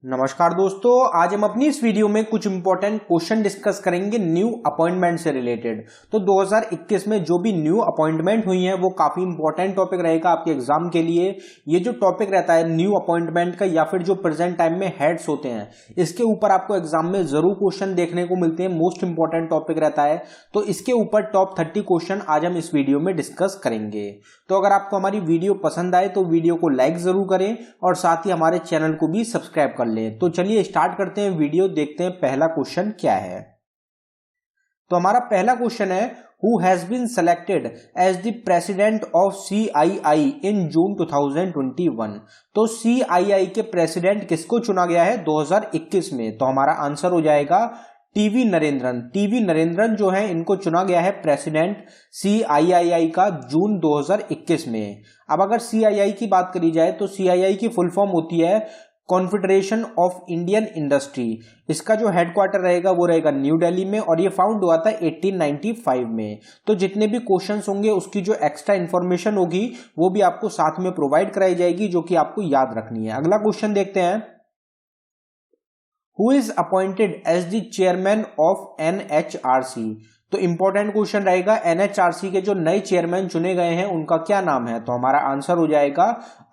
नमस्कार दोस्तों, आज हम अपनी इस वीडियो में कुछ इंपॉर्टेंट क्वेश्चन डिस्कस करेंगे न्यू अपॉइंटमेंट से रिलेटेड। तो 2021 में जो भी न्यू अपॉइंटमेंट हुई है वो काफी इंपॉर्टेंट टॉपिक रहेगा आपके एग्जाम के लिए। ये जो टॉपिक रहता है न्यू अपॉइंटमेंट का या फिर जो प्रेजेंट टाइम में हेड्स होते हैं, इसके ऊपर आपको एग्जाम में जरूर क्वेश्चन देखने को मिलते हैं। मोस्ट इंपॉर्टेंट टॉपिक रहता है, तो इसके ऊपर टॉप 30 क्वेश्चन आज हम इस वीडियो में डिस्कस करेंगे। तो अगर आपको हमारी वीडियो पसंद आए तो वीडियो को लाइक जरूर करें और साथ ही हमारे चैनल को भी सब्सक्राइब कर लें। तो चलिए स्टार्ट करते हैं वीडियो, देखते हैं पहला क्वेश्चन क्या है। तो हमारा पहला क्वेश्चन है, who has been selected as the president of CII in June 2021। तो CII के प्रेसिडेंट किसको चुना गया है 2021 में? तो हमारा आंसर हो जाएगा टीवी नरेंद्रन। टीवी नरेंद्रन जो है इनको चुना गया है प्रेसिडेंट CII का जून 2021 में। अब अगर CII की बात करी जाए तो CII की फुल फॉर्म होती है कॉन्फेडरेशन ऑफ इंडियन इंडस्ट्री। इसका जो हेडक्वार्टर रहेगा वो रहेगा न्यू दिल्ली में और ये फाउंड हुआ था 1895 में। तो जितने भी क्वेश्चंस होंगे उसकी जो एक्स्ट्रा इंफॉर्मेशन होगी वो भी आपको साथ में प्रोवाइड कराई जाएगी, जो कि आपको याद रखनी है। अगला क्वेश्चन देखते हैं, who is appointed as the chairman of NHRC। तो इंपॉर्टेंट क्वेश्चन रहेगा, NHRC के जो नए चेयरमैन चुने गए हैं उनका क्या नाम है? तो हमारा आंसर हो जाएगा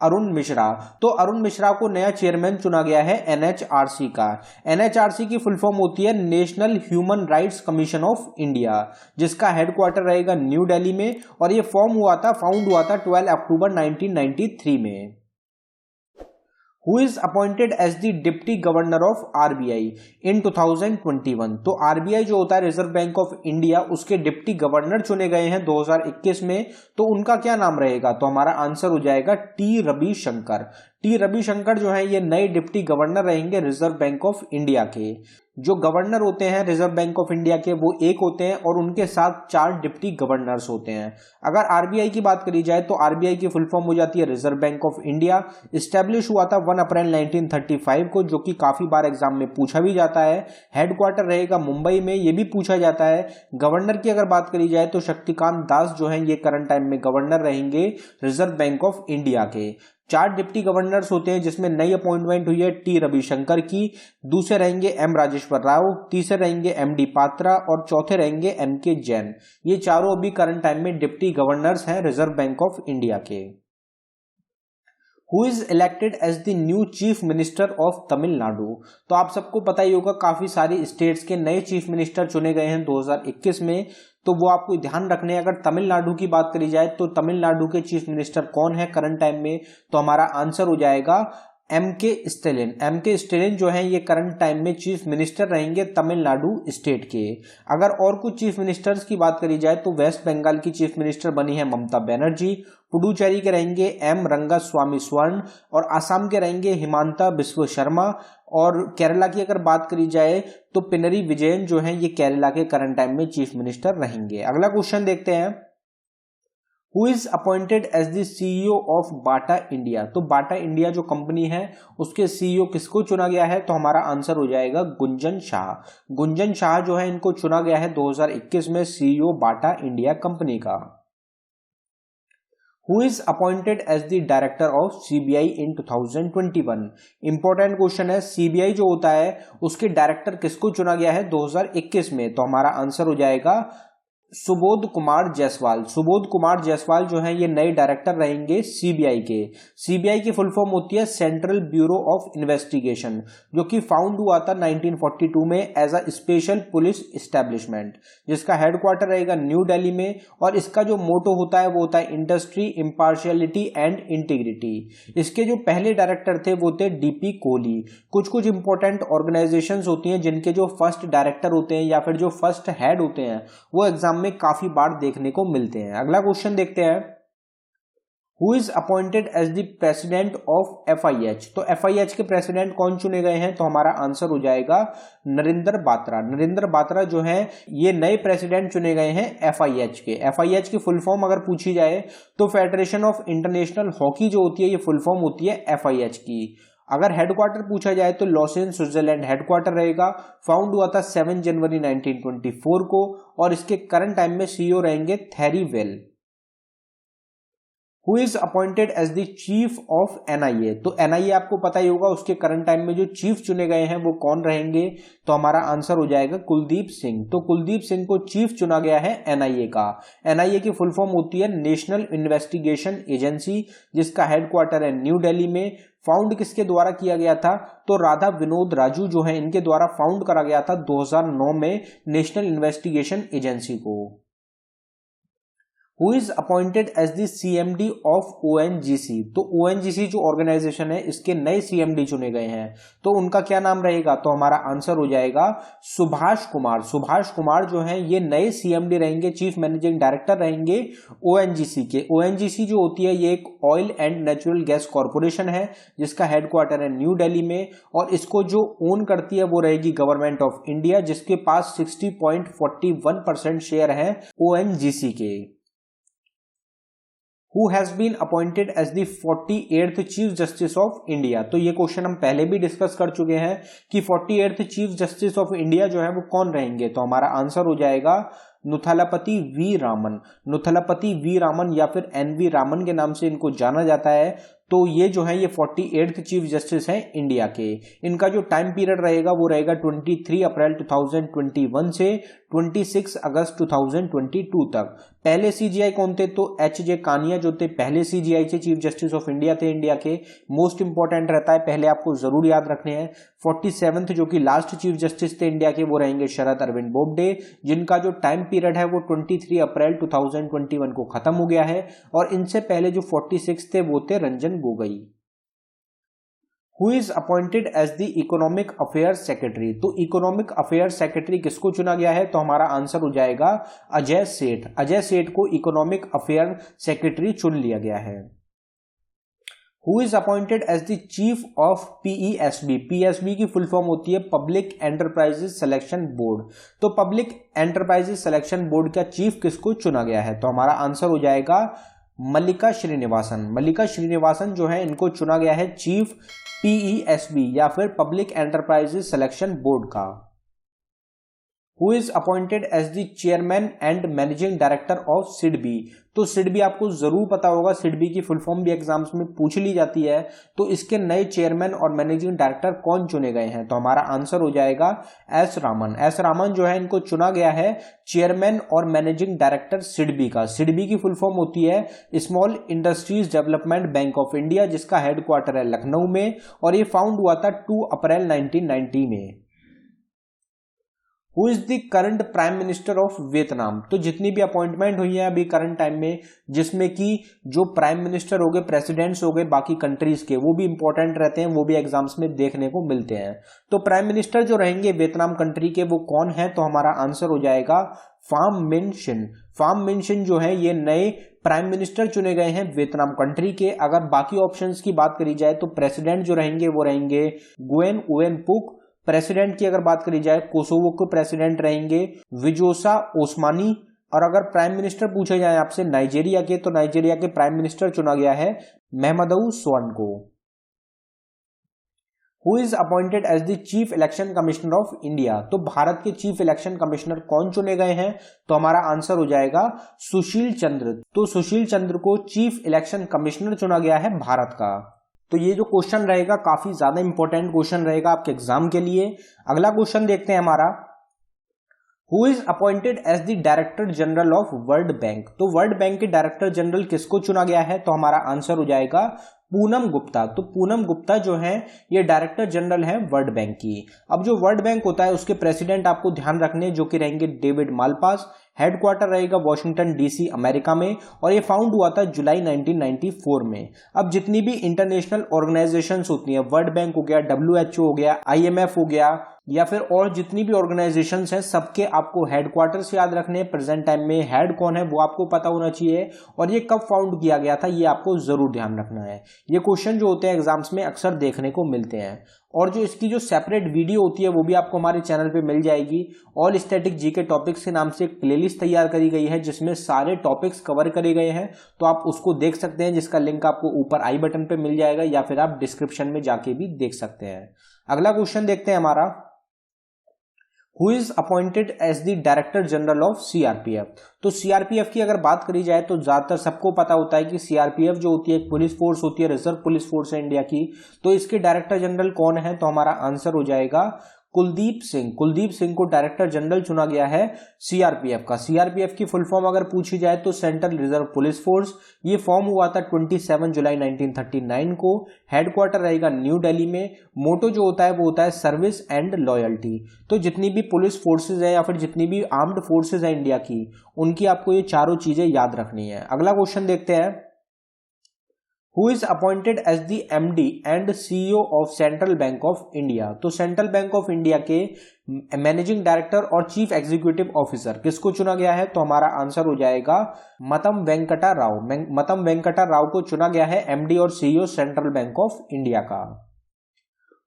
अरुण मिश्रा। तो अरुण मिश्रा को नया चेयरमैन चुना गया है NHRC का। NHRC की फुल फॉर्म होती है national human rights commission of India, जिसका हेडक्वार्टर रहेगा न्यू दिल्ली में और ये फाउंड हुआ था 12 अक्टूबर 1993 में। Who is appointed as the Deputy Governor of RBI in 2021। तो RBI जो होता है रिजर्व बैंक ऑफ इंडिया, उसके डिप्टी गवर्नर चुने गए हैं 2021 में। तो उनका क्या नाम रहेगा? तो हमारा आंसर हो जाएगा T रविशंकर। T रविशंकर जो है ये नए डिप्टी गवर्नर रहेंगे रिजर्व बैंक ऑफ इंडिया के। जो गवर्नर होते हैं रिजर्व बैंक ऑफ इंडिया के वो एक होते हैं और उनके साथ 4 डिप्टी गवर्नर्स होते हैं। अगर आरबीआई की बात करी जाए तो आरबीआई की फुल फॉर्म हो जाती है reserve bank of India. Establish हुआ था 1 अप्रैल 1935 को, जो कि काफी बार एग्जाम में पूछा भी जाता है। हेडक्वार्टर रहेगा मुंबई में, ये भी पूछा जाता है। गवर्नर की अगर बात करी जाए तो शक्तिकांत दास जो है ये करंट टाइम में गवर्नर रहेंगे रिजर्व बैंक ऑफ इंडिया के। 4 डिप्टी गवर्नर्स होते हैं, जिसमें नई अपॉइंटमेंट हुई है T रविशंकर की, दूसरे रहेंगे M राजेश्वर राव, तीसरे रहेंगे MD पात्रा और चौथे रहेंगे MK जैन। ये चारों अभी करंट टाइम में डिप्टी गवर्नर्स हैं रिजर्व बैंक ऑफ इंडिया के। Who is elected as the new chief minister of Tamil Nadu. तो आप सबको पता ही होगा काफी सारी स्टेट्स के नए चीफ मिनिस्टर चुने गए हैं 2021 में, तो वो आपको ध्यान रखने हैं। अगर तमिलनाडु की बात करी जाए तो तमिलनाडु के चीफ मिनिस्टर कौन है करंट टाइम में? तो हमारा आंसर हो जाएगा MK स्टैलिन। MK स्टैलिन जो है ये करंट टाइम में चीफ मिनिस्टर रहेंगे तमिलनाडु स्टेट के। अगर और कुछ चीफ मिनिस्टर्स की बात करी जाए तो वेस्ट बंगाल की चीफ मिनिस्टर बनी है ममता बनर्जी, पुडुचेरी के रहेंगे M रंगास्वामी स्वर्ण और आसाम के रहेंगे हिमांता बिस्व शर्मा, और केरला की अगर बात करी जाए तो पिनरी विजयन जो है ये केरला के करंट टाइम में चीफ मिनिस्टर रहेंगे। अगला क्वेश्चन देखते हैं, Who is appointed as the CEO of Bata India. तो बाटा इंडिया जो कंपनी है उसके CEO किसको चुना गया है? तो हमारा आंसर हो जाएगा गुंजन शाह। गुंजन शाह जो है इनको चुना गया है 2021 में CEO बाटा इंडिया कंपनी का। Who is appointed as the director of CBI in 2021। Important question है, CBI जो होता है उसके डायरेक्टर किसको चुना गया है 2021 में? तो हमारा आंसर हो जाएगा सुबोध कुमार जायसवाल। सुबोध कुमार जायसवाल जो है ये नए डायरेक्टर रहेंगे सीबीआई के। सीबीआई की फुल फॉर्म होती है सेंट्रल ब्यूरो ऑफ इन्वेस्टिगेशन, जो कि फाउंड हुआ था 1942 में as a special police establishment, जिसका हेडक्वार्टर रहेगा न्यू दिल्ली में। और इसका जो मोटो होता है वो होता है इंडस्ट्री, इम्पार्शियलिटी एंड इंटीग्रिटी। इसके जो पहले डायरेक्टर थे वो थे डीपी कोहली। कुछ कुछ इंपॉर्टेंट ऑर्गेनाइजेशंस होती हैं जिनके जो फर्स्ट डायरेक्टर होते हैं या फिर जो फर्स्ट हेड होते हैं वो एग्जाम में काफी बार देखने को मिलते हैं। अगला क्वेश्चन देखते हैं, who is appointed as the president of FIH। तो FIH के प्रेसिडेंट कौन चुने गए हैं? तो हमारा आंसर हो जाएगा नरेंद्र बात्रा। नरेंद्र बात्रा जो है ये नए प्रेसिडेंट चुने गए हैं FIH के। FIH की फुल फॉर्म अगर पूछी जाए तो फेडरेशन ऑफ इंटरनेशनल हॉकी जो होती है ये फुल फॉर्म होती है FIH की। अगर हेडक्वार्टर पूछा जाए तो लॉसेन स्विट्जरलैंड हेडक्वार्टर रहेगा। फाउंड हुआ था 7 जनवरी 1924 को और इसके करंट टाइम में CEO रहेंगे Thierry Weil. Who is appointed as the chief of NIA. तो एनआईए आपको पता ही होगा, उसके करंट टाइम में जो चीफ चुने गए हैं वो कौन रहेंगे, तो हमारा आंसर हो जाएगा कुलदीप सिंह। तो कुलदीप सिंह को चीफ चुना गया है एनआईए का। एनआईए की फुल फॉर्म होती है नेशनल इन्वेस्टिगेशन एजेंसी, जिसका हेडक्वार्टर है न्यू दिल्ली में। फाउंड किसके द्वारा किया गया था, तो राधा विनोद राजू जो है इनके द्वारा फाउंड करा गया था 2009 में नेशनल इन्वेस्टिगेशन एजेंसी को। Who is appointed as the CMD of ONGC। तो ONGC जो ऑर्गेनाइजेशन है इसके नए CMD चुने गए हैं, तो उनका क्या नाम रहेगा, तो हमारा आंसर हो जाएगा सुभाष कुमार। सुभाष कुमार जो है ये नए CMD रहेंगे, चीफ मैनेजिंग डायरेक्टर रहेंगे ONGC के। ONGC जो होती है ये एक oil and natural gas corporation है, जिसका हेडक्वार्टर है न्यू दिल्ली में, और इसको जो ओन करती है वो रहेगी गवर्नमेंट ऑफ इंडिया, जिसके पास 60.41% शेयर है ONGC के। Who has been appointed as the 48th chief justice of India. तो ये क्वेश्चन हम पहले भी डिस्कस कर चुके हैं कि 48th chief justice of India जो है वो कौन रहेंगे, तो हमारा आंसर हो जाएगा नुथलापति वी रामन। नुथलापति वी रामन या फिर NV रामन के नाम से इनको जाना जाता है। तो ये जो है ये 48th चीफ जस्टिस हैं इंडिया के। इनका जो टाइम पीरियड रहेगा वो रहेगा 23 अप्रैल 2021 से 26 अगस्त 2022 तक। पहले CGI कौन थे, तो HJ कानिया जो थे पहले CGI थे, चीफ जस्टिस ऑफ इंडिया थे इंडिया के। मोस्ट इंपॉर्टेंट रहता है, पहले आपको जरूर याद रखने हैं। 47th जो कि लास्ट चीफ जस्टिस थे इंडिया के वो रहेंगे शरद अरविंद बोबडे, जिनका जो टाइम पीरियड है वो 23 अप्रैल 2021 को खत्म हो गया है। और इनसे पहले जो 46 थे वो थे Ranjan Gogoi. Who is appointed as the economic affairs secretary. तो इकोनॉमिक अफेयर्स सेक्रेटरी किसको चुना गया है, तो हमारा आंसर हो जाएगा अजय सेठ। अजय सेठ को इकोनॉमिक अफेयर सेक्रेटरी चुन लिया गया है। Who is appointed as the chief of PESB। PESB की फुल फॉर्म होती है पब्लिक एंटरप्राइजेस सिलेक्शन बोर्ड। तो पब्लिक एंटरप्राइजेस सिलेक्शन बोर्ड का चीफ किसको चुना गया है, तो हमारा आंसर हो जाएगा मल्लिका श्रीनिवासन। मल्लिका श्रीनिवासन जो है इनको चुना गया है चीफ PESB या फिर पब्लिक एंटरप्राइजेस सिलेक्शन बोर्ड का। Who is appointed as the chairman and managing director of SIDBI। तो SIDBI आपको जरूर पता होगा, SIDBI की फुल फॉर्म भी एग्जाम्स में पूछ ली जाती है। तो इसके नए चेयरमैन और मैनेजिंग डायरेक्टर कौन चुने गए हैं, तो हमारा आंसर हो जाएगा S रामन। S रामन जो है इनको चुना गया है चेयरमैन और मैनेजिंग डायरेक्टर SIDBI का। SIDBI की फुल फॉर्म होती है small industries development bank of India, जिसका हेडक्वार्टर है लखनऊ में, और ये फाउंड हुआ था 2 अप्रैल 1990 में। Who is the current prime minister of Vietnam. तो जितनी भी अपॉइंटमेंट हुई है अभी करंट टाइम में, जिसमें कि जो प्राइम मिनिस्टर हो गए, प्रेसिडेंट्स हो गए बाकी कंट्रीज के, वो भी इंपॉर्टेंट रहते हैं, वो भी एग्जाम्स में देखने को मिलते हैं। तो प्राइम मिनिस्टर जो रहेंगे वियतनाम कंट्री के वो कौन है, तो हमारा आंसर हो जाएगा फाम मिन शिन। फाम मिन शिन जो है ये नए प्राइम मिनिस्टर चुने गए हैं वियतनाम कंट्री के। अगर बाकी ऑप्शंस की बात करी जाए तो प्रेसिडेंट जो रहेंगे वो रहेंगे गुएन उएन पुक। प्रेसिडेंट की अगर बात करी जाए कोसोवो के प्रेसिडेंट रहेंगे विजोसा ओस्मानी। और अगर प्राइम मिनिस्टर पूछे जाए आपसे नाइजीरिया के, तो नाइजीरिया के प्राइम मिनिस्टर चुना गया है महमदऊ सोवन को। Who is appointed as the chief election commissioner of India. तो भारत के चीफ इलेक्शन कमिश्नर कौन चुने गए हैं, तो हमारा आंसर हो जाएगा सुशील चंद्र। तो सुशील चंद्र को चीफ इलेक्शन कमिश्नर चुना गया है भारत का। तो ये जो क्वेश्चन रहेगा काफी ज्यादा इंपॉर्टेंट क्वेश्चन रहेगा आपके एग्जाम के लिए। अगला क्वेश्चन देखते हैं हमारा, who is appointed as the director general of World Bank. तो वर्ल्ड बैंक के डायरेक्टर जनरल किसको चुना गया है, तो हमारा आंसर हो जाएगा पूनम गुप्ता। तो पूनम गुप्ता जो है ये डायरेक्टर जनरल है वर्ल्ड बैंक की। अब जो वर्ल्ड बैंक होता है उसके प्रेसिडेंट आपको ध्यान रखने जो कि रहेंगे डेविड मालपास। हेडक्वार्टर रहेगा वॉशिंगटन DC अमेरिका में, और ये फाउंड हुआ था जुलाई 1994 में। अब जितनी भी इंटरनेशनल ऑर्गेनाइजेशंस होती हैं, वर्ल्ड बैंक हो गया, WHO हो गया, IMF हो गया, या फिर और जितनी भी ऑर्गेनाइजेशंस हैं, सबके आपको हेडक्वार्टर से याद रखने हैं। प्रेजेंट टाइम में हेड कौन है वो आपको पता होना चाहिए, और ये कब फाउंड किया गया था ये आपको जरूर ध्यान रखना है। ये क्वेश्चन जो होते हैं एग्जाम्स में अक्सर देखने को मिलते हैं। और जो इसकी जो सेपरेट वीडियो होती है वो भी आपको हमारे चैनल पे मिल जाएगी। ऑल स्टैटिक जीके टॉपिक्स के नाम से एक प्लेलिस्ट तैयार करी गई है जिसमें सारे टॉपिक्स कवर करे गए हैं, तो आप उसको देख सकते हैं, जिसका लिंक आपको ऊपर आई बटन पे मिल जाएगा, या फिर आप डिस्क्रिप्शन में जाके भी देख सकते हैं। अगला क्वेश्चन देखते हैं हमारा, who is appointed as the director general of CRPF. तो सीआरपीएफ की अगर बात करी जाए तो ज्यादातर सबको पता होता है कि सीआरपीएफ जो होती है एक पुलिस फोर्स होती है, रिजर्व पुलिस फोर्स है इंडिया की। तो इसके डायरेक्टर जनरल कौन है, तो हमारा आंसर हो जाएगा कुलदीप सिंह। कुलदीप सिंह को डायरेक्टर जनरल चुना गया है सीआरपीएफ का। सीआरपीएफ की फुल फॉर्म अगर पूछी जाए तो सेंट्रल रिजर्व पुलिस फोर्स। ये फॉर्म हुआ था 27 जुलाई 1939 को। हेडक्वार्टर रहेगा न्यू दिल्ली में। मोटो जो होता है वो होता है सर्विस एंड लॉयल्टी। तो जितनी भी पुलिस फोर्सेज है या फिर जितनी भी आर्म्ड फोर्सेज है इंडिया की, उनकी आपको ये चारों चीजें याद रखनी है। अगला क्वेश्चन देखते हैं। Who is appointed as the MD and CEO of Central Bank of India। तो सेंट्रल बैंक ऑफ इंडिया के मैनेजिंग डायरेक्टर और चीफ एग्जीक्यूटिव ऑफिसर किसको चुना गया है, तो हमारा आंसर हो जाएगा मतम वेंकटा राव। मतम वेंकटा राव को चुना गया है एमडी और CEO central bank of India का।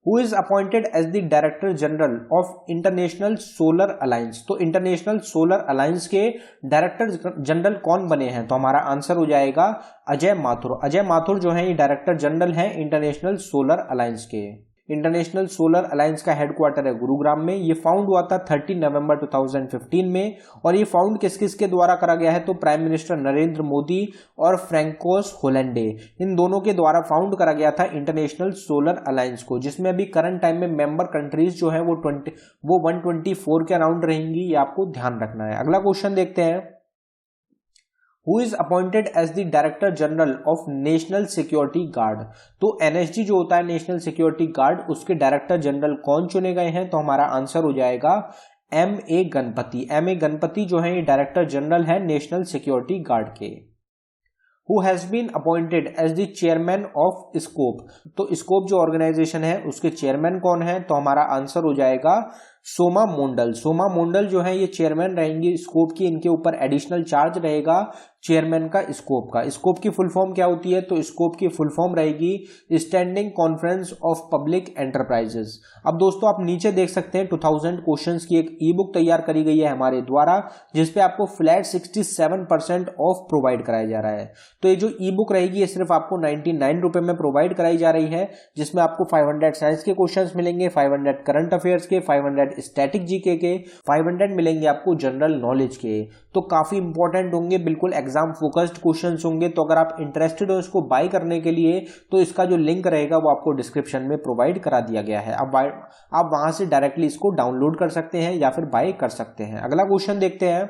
Who is appointed as the Director General of International Solar Alliance। तो इंटरनेशनल सोलर अलायंस के डायरेक्टर जनरल कौन बने हैं, तो हमारा आंसर हो जाएगा अजय माथुर। अजय माथुर जो है ये डायरेक्टर जनरल हैं इंटरनेशनल सोलर अलायंस के। इंटरनेशनल सोलर अलायंस का हेडक्वार्टर है गुरुग्राम में। ये फाउंड हुआ था 30 नवंबर 2015 में। और ये फाउंड किस किस के द्वारा करा गया है, तो प्राइम मिनिस्टर नरेंद्र मोदी और फ्रैंकोस होलैंडे, इन दोनों के द्वारा फाउंड करा गया था इंटरनेशनल सोलर अलायंस को, जिसमें अभी करंट टाइम में मेंबर कंट्रीज जो है वो 124 के अराउंड रहेंगी। ये आपको ध्यान रखना है। अगला क्वेश्चन देखते हैं। Who is appointed as the Director General of National Security Guard। तो एनएसजी जो होता है नेशनल सिक्योरिटी गार्ड, उसके डायरेक्टर जनरल कौन चुने गए हैं, तो हमारा आंसर हो जाएगा M A Ganapathy. M A Ganapathy जो है ये डायरेक्टर जनरल है नेशनल सिक्योरिटी गार्ड के। Who has been appointed as the chairman of SCOPE. तो स्कोप जो ऑर्गेनाइजेशन है उसके चेयरमैन कौन है, तो हमारा आंसर हो जाएगा सोमा मोंडल। सोमा मोंडल जो है ये चेयरमैन रहेंगी स्कोप की। इनके ऊपर एडिशनल चार्ज रहेगा चेयरमैन का स्कोप का। स्कोप की फुल फॉर्म क्या होती है, तो स्कोप की फुल फॉर्म रहेगी standing conference of public enterprises. अब दोस्तों आप नीचे देख सकते हैं 2000 क्वेश्चंस की एक ई बुक तैयार करी गई है हमारे द्वारा, जिसपे आपको फ्लैट 67% ऑफ प्रोवाइड कराया जा रहा है। तो ये जो ई बुक रहेगी ये सिर्फ आपको 99 रुपए में प्रोवाइड कराई जा रही है, जिसमें आपको 500 साइंस के क्वेश्चंस मिलेंगे, 500 करंट अफेयर्स के, 500 स्टैटिक जीके के, 500 मिलेंगे आपको जनरल नॉलेज के। तो काफी इंपॉर्टेंट होंगे, बिल्कुल एग्जाम फोकस्ड क्वेश्चंस होंगे। तो अगर आप इंटरेस्टेड हो इसको बाय करने के लिए, तो इसका जो लिंक रहेगा वो आपको डिस्क्रिप्शन में प्रोवाइड करा दिया गया है। अब आप वहां से डायरेक्टली इसको डाउनलोड कर सकते हैं या फिर बाय कर सकते हैं। अगला क्वेश्चन देखते हैं।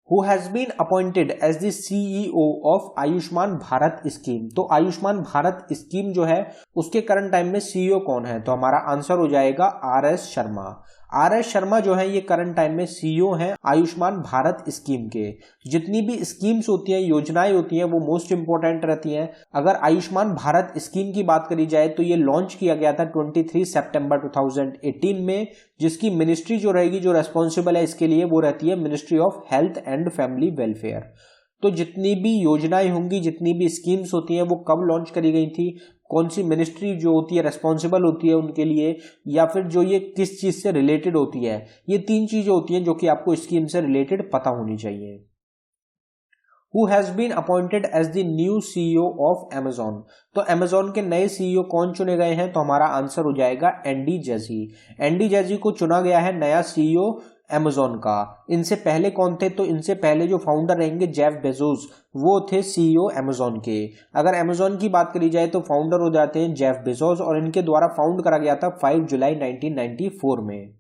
Who has been appointed as the CEO of Ayushman Bharat scheme. तो आयुष्मान भारत स्कीम जो है उसके करंट टाइम में सीईओ कौन है, तो हमारा आंसर हो जाएगा आर.एस. शर्मा। आर.एस. शर्मा जो है ये करंट टाइम में सीईओ हैं आयुष्मान भारत स्कीम के। जितनी भी स्कीम्स होती हैं, योजनाएं होती हैं, वो मोस्ट इंपोर्टेंट रहती हैं। अगर आयुष्मान भारत स्कीम की बात करी जाए तो ये लॉन्च किया गया था 23 सितंबर 2018 में, जिसकी मिनिस्ट्री जो रहेगी, जो रेस्पॉन्सिबल है इसके लिए, वो रहती है ministry of health and family welfare. तो जितनी भी योजनाएं होंगी, जितनी भी स्कीम्स होती हैं, वो कब लॉन्च करी गई थी, कौन सी मिनिस्ट्री जो होती है रेस्पॉन्सिबल होती है उनके लिए, या फिर जो ये किस चीज से रिलेटेड होती है, ये 3 चीजें होती हैं जो कि आपको स्कीम से रिलेटेड पता होनी चाहिए। Who has been appointed as the new CEO of Amazon। तो Amazon के नए CEO कौन चुने गए हैं, तो हमारा आंसर हो जाएगा एंडी जेजी। एंडी जेजी को चुना गया है नया CEO Amazon का। इनसे पहले कौन थे, तो इनसे पहले जो फाउंडर रहेंगे जेफ बेजोस, वो थे CEO Amazon के। अगर Amazon की बात करी जाए तो फाउंडर हो जाते हैं जेफ बेजोस, और इनके द्वारा फाउंड करा गया था 5 जुलाई 1994 में।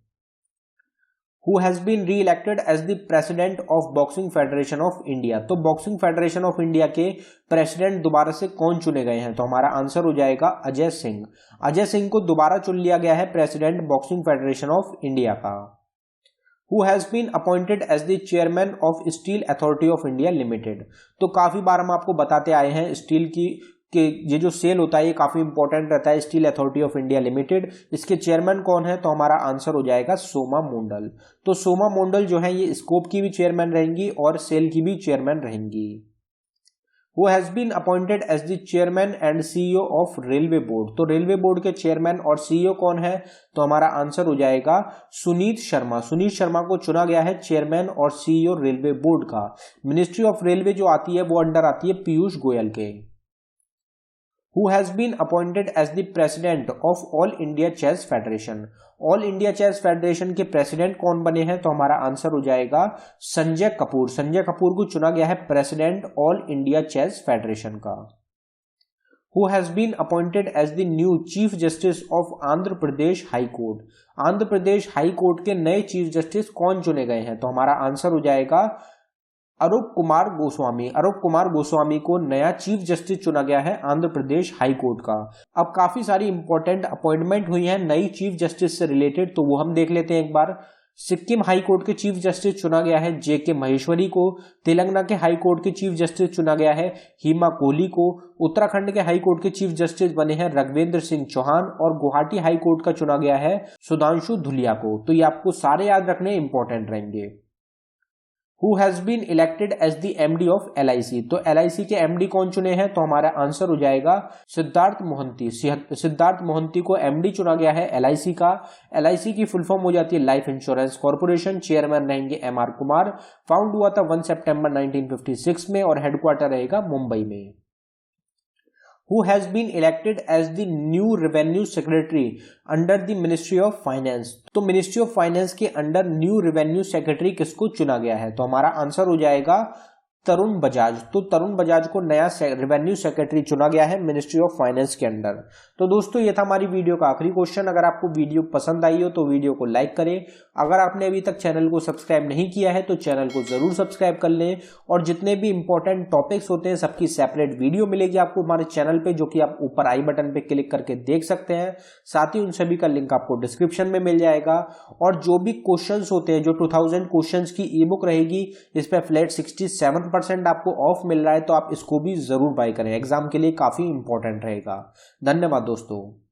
Who has been re-elected as the president of Boxing Federation of India। तो बॉक्सिंग फेडरेशन ऑफ इंडिया के प्रेसिडेंट दोबारा से कौन चुने गए हैं, तो हमारा आंसर हो जाएगा अजय सिंह। अजय सिंह को दोबारा चुन लिया गया है president boxing federation of India का। Who has been appointed as the chairman of Steel Authority of India Limited। तो काफी बार हम आपको बताते आए हैं स्टील की कि ये जो सेल होता है ये काफी इंपॉर्टेंट रहता है, steel authority of India limited. इसके चेयरमैन कौन है, तो हमारा आंसर हो जाएगा सोमा मोंडल। तो सोमा मोंडल जो है ये स्कोप की भी चेयरमैन रहेंगी और सेल की भी चेयरमैन रहेंगी। Who has been appointed as the chairman and CEO of railway board. तो रेलवे बोर्ड के चेयरमैन और CEO कौन है, तो हमारा आंसर हो जाएगा सुनीत शर्मा। सुनीत शर्मा को चुना गया है चेयरमैन और CEO रेलवे बोर्ड का। मिनिस्ट्री ऑफ रेलवे जो आती है वो अंडर आती है पीयूष गोयल के। Who has been appointed as the president of All India Chess Federation. All India Chess Federation के प्रेसिडेंट कौन बने हैं, तो हमारा आंसर हो जाएगा संजय कपूर। संजय कपूर को चुना गया है president All India Chess Federation का। Who has been appointed as the new Chief Justice of Andhra Pradesh high court. Andhra Pradesh high court के नए चीफ जस्टिस कौन चुने गए हैं, तो हमारा आंसर हो जाएगा अरूप कुमार गोस्वामी। अरूप कुमार गोस्वामी को नया चीफ जस्टिस चुना गया है आंध्र प्रदेश हाई कोर्ट का। अब काफी सारी इंपॉर्टेंट अपॉइंटमेंट हुई हैं नई चीफ जस्टिस से रिलेटेड, तो वो हम देख लेते हैं एक बार। सिक्किम हाई कोर्ट के चीफ जस्टिस चुना गया है जेके महेश्वरी को। तेलंगाना के हाई कोर्ट के चीफ जस्टिस चुना गया है हिमा कोहली को। उत्तराखंड के हाई कोर्ट के चीफ जस्टिस बने हैं रघवेंद्र सिंह चौहान। और गुवाहाटी हाई कोर्ट का चुना गया है सुधांशु धुलिया को। तो ये आपको सारे याद रखने इंपॉर्टेंट रहेंगे। Who has been elected as the MD of LIC। तो LIC के MD कौन चुने हैं, तो हमारा आंसर हो जाएगा सिद्धार्थ मोहंती। सिद्धार्थ मोहंती को MD चुना गया है LIC का। LIC की फुल फॉर्म हो जाती है लाइफ इंश्योरेंस कॉर्पोरेशन। चेयरमैन रहेंगे MR कुमार। फाउंड हुआ था 1 सितंबर 1956 में और हेडक्वार्टर रहेगा मुंबई में। Who has been elected as the new revenue secretary under the Ministry of Finance। तो मिनिस्ट्री ऑफ फाइनेंस के अंडर न्यू रेवेन्यू सेक्रेटरी किसको चुना गया है, तो हमारा आंसर हो जाएगा तरुण बजाज। तो तरुण बजाज को नया रेवेन्यू सेक्रेटरी चुना गया है मिनिस्ट्री ऑफ फाइनेंस के अंडर। तो दोस्तों ये था हमारी वीडियो का आखिरी क्वेश्चन। अगर आपको वीडियो पसंद आई हो तो वीडियो को लाइक करें। अगर आपने अभी तक चैनल को सब्सक्राइब नहीं किया है तो चैनल को जरूर सब्सक्राइब कर लें। और जितने भी इंपॉर्टेंट टॉपिक्स होते हैं सबकी सेपरेट वीडियो मिलेगी आपको हमारे चैनल पे, जो कि आप ऊपर आई बटन पे क्लिक करके देख सकते हैं। साथ ही उन सभी का लिंक आपको डिस्क्रिप्शन में मिल जाएगा। और जो भी क्वेश्चंस होते हैं, जो 2000 क्वेश्चंस की ई बुक रहेगी, इस पे फ्लैट 67% आपको ऑफ मिल रहा है, तो आप इसको भी जरूर बाय करें। एग्जाम के लिए काफी इंपॉर्टेंट रहेगा। धन्यवाद दोस्तों।